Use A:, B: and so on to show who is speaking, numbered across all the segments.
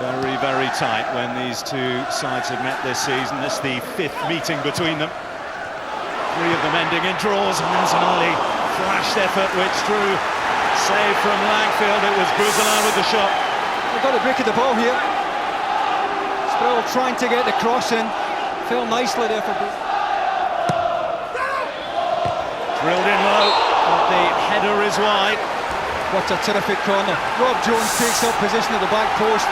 A: Very, very tight when these two sides have met this season. This is the 5th meeting between them. 3 of them ending in draws, and there's an early flashed effort which drew save from Langfield. It was Bouzelin with the shot.
B: They've got the break of the ball here. Sproul trying to get the cross in. Fell nicely there for Bouzelin.
A: Drilled in low, but the header is wide.
B: What a terrific corner. Rob Jones takes up position at the back post,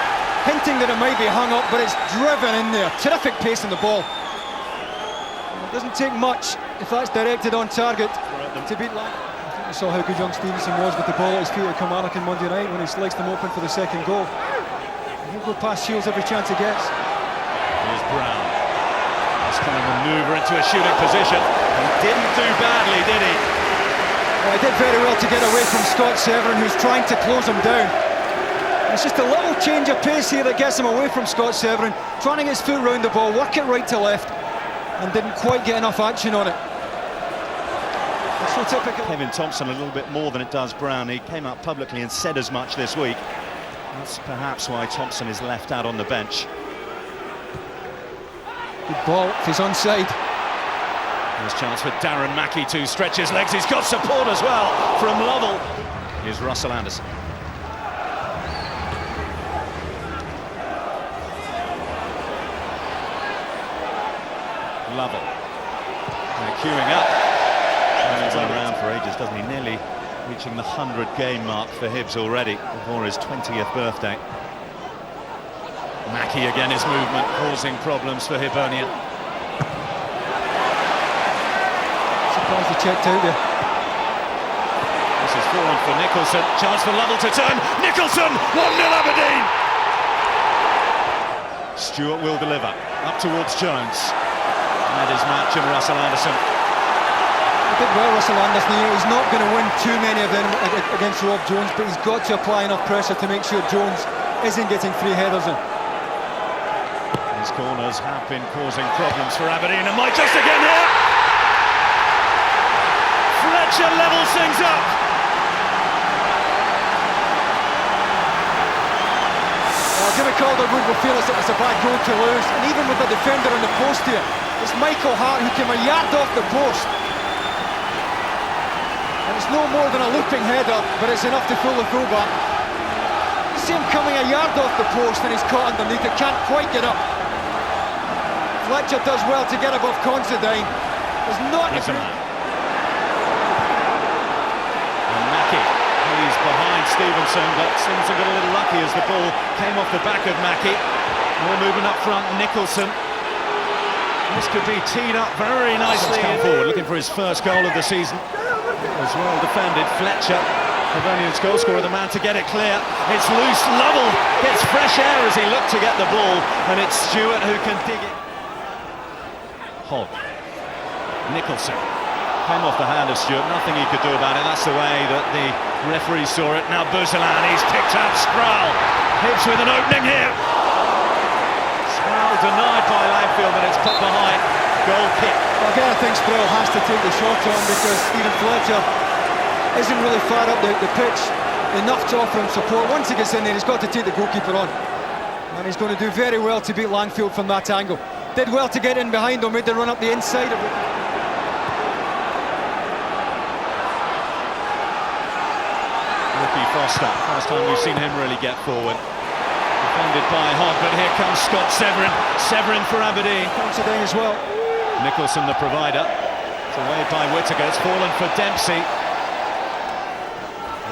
B: hinting that it might be hung up, but it's driven in there. Terrific pace on the ball. It doesn't take much if that's directed on target to beat Lang. I think we saw how good young Stevenson was with the ball at his feet at Kilmarnock on Monday night when he sliced them open for the second goal. He'll go past Shields every chance he gets.
A: Here's Brown. He's trying to manoeuvre into a shooting position. He didn't do badly, did he?
B: Well, he did very well to get away from Scott Severin, who's trying to close him down. It's just a little change of pace here that gets him away from Scott Severin, trying to get his foot round the ball, work it right to left, and didn't quite get enough action on it. It's so typical.
A: Kevin Thompson a little bit more than it does Brown. He came out publicly and said as much this week. That's perhaps why Thompson is left out on the bench.
B: Good ball, if he's onside.
A: There's a chance for Darren Mackie to stretch his legs. He's got support as well from Lovell. Here's Russell Anderson. Lovell. They're queuing up. He's been around for ages, doesn't he? Nearly reaching the 100-game mark for Hibs already before his 20th birthday. Mackie again, his movement causing problems for Hibernian.
B: Surprised he checked out there.
A: This is forward for Nicholson. Chance for Lovell to turn. Nicholson! 1-0 Aberdeen! Stewart will deliver. Up towards Jones. And his match and Russell Anderson.
B: He did well, Russell Anderson. He's not going to win too many of them against Rob Jones, but he's got to apply enough pressure to make sure Jones isn't getting free headers in.
A: These corners have been causing problems for Aberdeen, and might just again here! Fletcher levels things up!
B: Well, Jimmy Calderwood will feel it's a bad goal to lose, and even with the defender on the post here, it's Michael Hart who came a yard off the post. And it's no more than a looping header, but it's enough to fool the fullback. You see him coming a yard off the post and he's caught underneath it, can't quite get up. Fletcher does well to get above Considine. There's not a...
A: And Mackie, he's behind Stevenson, but Stevenson got a little lucky as the ball came off the back of Mackie. More movement up front, Nicholson. This could be teed up very nicely. Come forward, looking for his first goal of the season. It was well defended. Fletcher, Hibernian's goal scorer, the man to get it clear. It's loose. Lovell gets fresh air as he looked to get the ball, and it's Stewart who can dig it. Hogg. Nicholson. Came off the hand of Stewart. Nothing he could do about it. That's the way that the referee saw it. Now Bouzelin, he's picked up Sproul. Hibs with an opening here. Sproul denied by Langfield, but it's put behind. Goal kick.
B: Well, again, I think Sproul has to take the shot on because Stephen Fletcher isn't really far up the pitch enough to offer him support. Once he gets in there, he's got to take the goalkeeper on. And he's going to do very well to beat Langfield from that angle. Did well to get in behind him, made the run up the inside of it.
A: Ricky Foster, first time we've seen him really get forward. Defended by Hogg, but here comes Scott Severin. Severin for Aberdeen.
B: Considine as well.
A: Nicholson, the provider. It's away by Whittaker. It's fallen for Dempsey.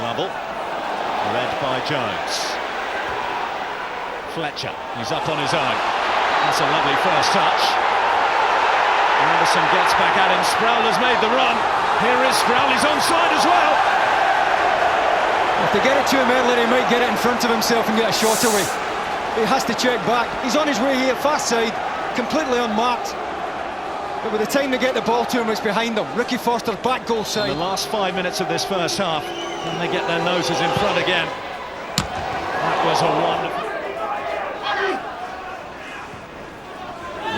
A: Lovell. Led by Jones. Fletcher. He's up on his own. That's a lovely first touch. Anderson gets back at him. Sproul has made the run. Here is Sproul. He's onside as well.
B: If they get it to him earlier, he might get it in front of himself and get a shot away. He has to check back. He's on his way here, fast side, completely unmarked. But by the time they get the ball to him, it's behind them. Ricky Foster's back goal side.
A: In the last 5 minutes of this first half, and they get their noses in front again. That was a wonderful...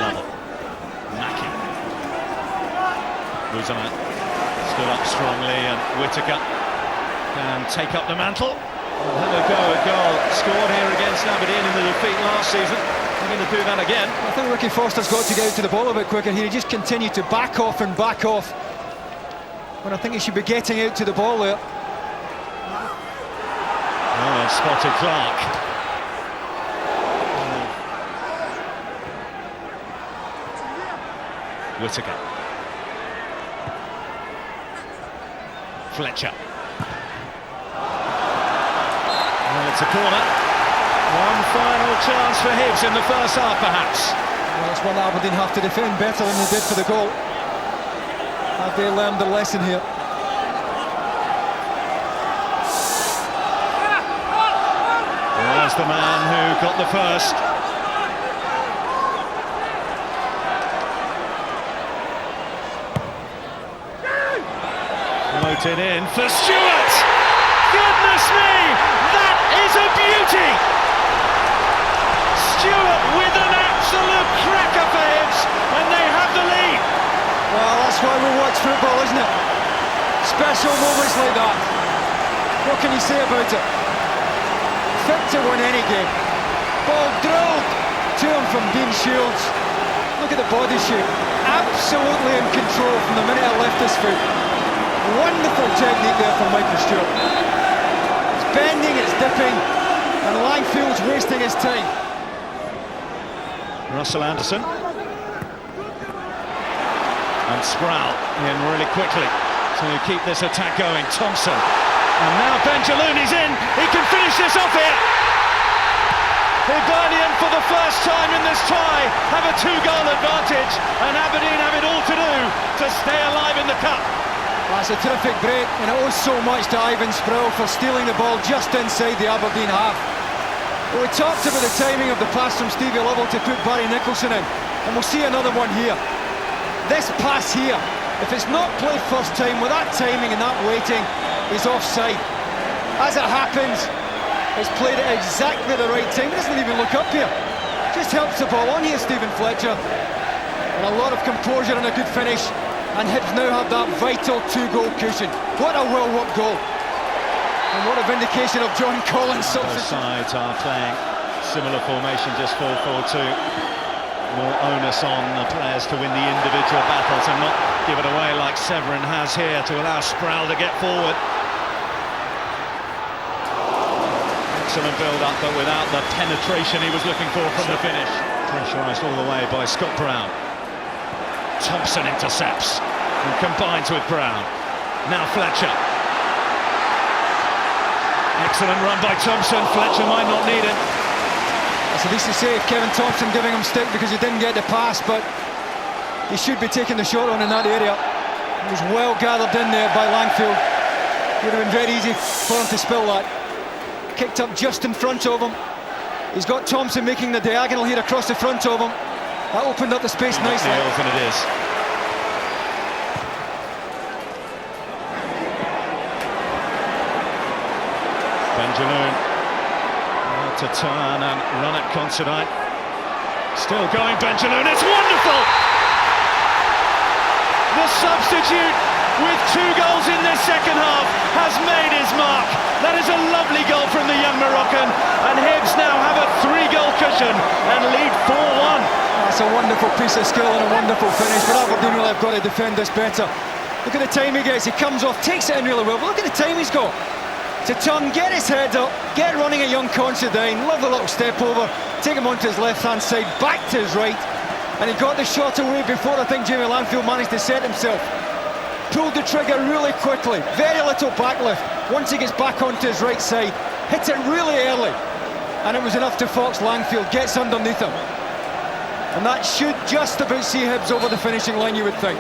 A: Lovell. Mackie. Bouzelin stood up strongly, and Whittaker can take up the mantle. Have a go at goal. Scored here against Aberdeen in the defeat last season. They're going to do that again.
B: I think Ricky Foster's got to get out to the ball a bit quicker here. He just continued to back off and back off, when I think he should be getting out to the ball there.
A: Oh, and spotted Clark. Whittaker. Fletcher. Well, it's a corner. One final chance for Hibs in the first half, perhaps.
B: Well, it's one Aberdeen have to defend better than they did for the goal. Have they learned the lesson here?
A: There's the man who got the first. Floated in for Stewart! Goodness me! That is a beauty! Stewart with an absolute cracker for Hibs, and they have the lead!
B: Well, that's why we watch football, isn't it? Special moments like that. What can you say about it? Fit to win any game. Ball drilled to him from Dean Shields. Look at the body shape. Absolutely in control from the minute I left his foot. Wonderful technique there from Michael Stewart. It's bending, it's dipping, and Langfield's wasting his time.
A: Russell Anderson. And Sproul in really quickly to keep this attack going. Thompson. And now Benjalouni's in. He can finish this off here. Hibernian for the first time in this tie have a 2-goal advantage, and Aberdeen have it all to do to stay alive in the cup.
B: That's a terrific break, and it owes so much to Ivan Sproul for stealing the ball just inside the Aberdeen half. Well, we talked about the timing of the pass from Stevie Lovell to put Barry Nicholson in, and we'll see another one here. This pass here, if it's not played first time with that timing and that waiting, is offside. As it happens, it's played at exactly the right time. He doesn't even look up here. Just helps the ball on here, Stephen Fletcher. And a lot of composure and a good finish. And Hibs now have that vital 2-goal cushion. What a well-worked goal. And what a vindication of John Collins'
A: Both sides are playing similar formation, just 4-4-2. More onus on the players to win the individual battles and not give it away like Severin has here to allow Sproul to get forward. Excellent build-up, but without the penetration he was looking for from the finish. Pressurised all the way by Scott Brown. Thompson intercepts and combines with Brown. Now Fletcher. Excellent run by Thompson. Fletcher might not need it.
B: It's a decent save, Kevin Thompson giving him stick because he didn't get the pass, but he should be taking the shot on in that area. It was well gathered in there by Langfield. Would have been very easy for him to spill that. Kicked up just in front of him. He's got Thompson making the diagonal here across the front of him. That opened up the space nicely.
A: Nails, and it is. Benjaloun to turn and run at Considine. Still going, Benjaloun, it's wonderful! The substitute with 2 goals in this second half has made his mark. That is a lovely goal from the young Moroccan, and Hibs now have a 3-goal cushion and lead 4-1.
B: That's a wonderful piece of skill and a wonderful finish, but Aberdeen will have got to defend this better. Look at the time he gets, he comes off, takes it in really well, but look at the time he's got. To turn, get his head up, get running at young Considine, love the little step over, take him onto his left-hand side, back to his right, and he got the shot away before I think Jamie Langfield managed to set himself. Pulled the trigger really quickly, very little backlift. Once he gets back onto his right side, hits it really early, and it was enough to Fox Langfield, gets underneath him. And that should just about see Hibs over the finishing line, you would think.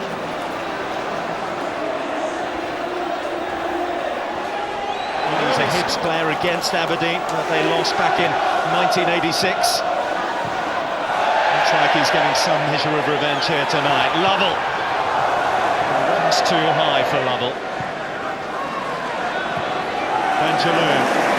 A: He was a Hibs player against Aberdeen that they lost back in 1986. Looks like he's getting some measure of revenge here tonight. Lovell. That's too high for Lovell. Benjaloun.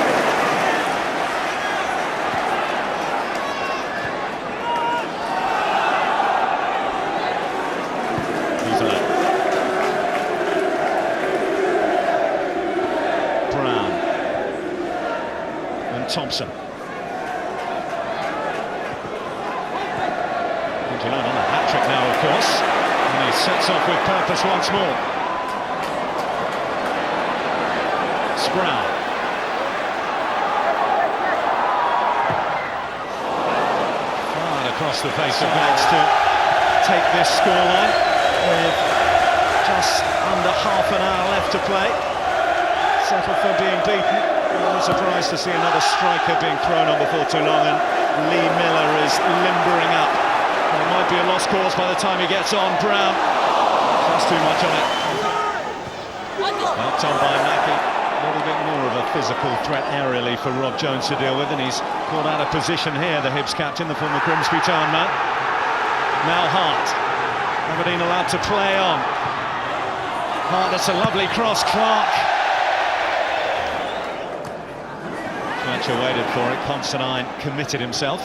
A: Thompson. Angelone on a hat-trick now, of course, and he sets off with purpose once more. Sproul. Far across the face of backs to take this scoreline with just under half an hour left to play. Settled for being beaten. I'm surprised to see another striker being thrown on before too long, and Lee Miller is limbering up. It might be a lost cause by the time he gets on. Brown, just too much on it. Helped on by Mackey. A little bit more of a physical threat aerially for Rob Jones to deal with, and he's caught out of position here, the Hibs captain, the former Grimsby Town man. Now Hart. Aberdeen allowed to play on. Hart, that's a lovely cross. Clark. Fletcher waited for it. Considine committed himself,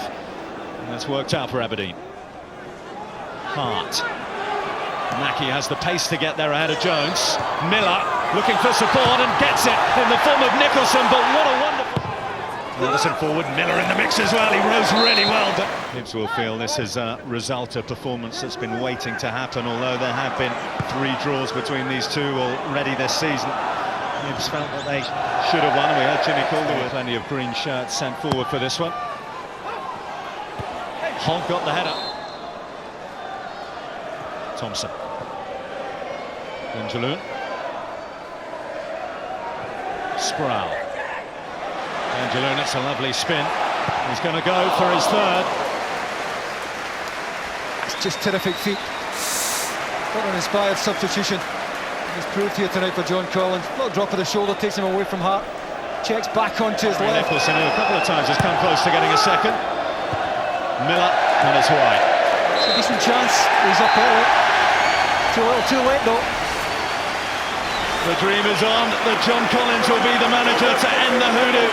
A: and that's worked out for Aberdeen. Hart. Mackey has the pace to get there ahead of Jones. Miller looking for support and gets it in the form of Nicholson, but what a wonderful... Anderson forward, Miller in the mix as well. He rose really well, but Hibs will feel this is a result of performance that's been waiting to happen, although there have been 3 draws between these two already this season. Hibs felt that they should have won. We heard Jimmy Calder with plenty of green shirts sent forward for this one. Hogg got the header. Thompson. Angelone. Sproul. Angelone, that's a lovely spin. He's going to go for his third.
B: It's just terrific feet. What an inspired substitution. He's proved here tonight for John Collins. Little drop of the shoulder takes him away from Hart. Checks back onto his left.
A: Nicholson, who a couple of times has come close to getting a second. Miller on his wide.
B: It's a decent chance. He's up early. Too little, too late though.
A: The dream is on that John Collins will be the manager to end the hoodoo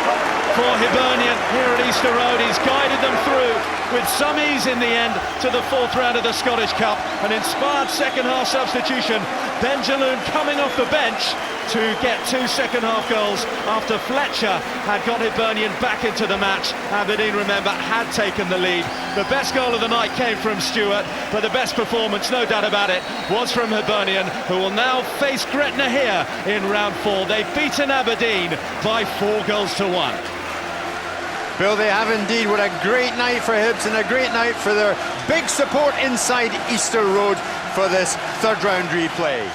A: for Hibernian here at Easter Road. He's guided them through with some ease in the end to the 4th round of the Scottish Cup. An inspired second-half substitution. Benjaloun coming off the bench to get 2 second-half goals after Fletcher had got Hibernian back into the match. Aberdeen, remember, had taken the lead. The best goal of the night came from Stewart, but the best performance, no doubt about it, was from Hibernian, who will now face Gretna here in round 4. They've beaten Aberdeen by 4 goals to 1.
C: Bill, they have indeed. What a great night for Hibs and a great night for their big support inside Easter Road for this 3rd round replay.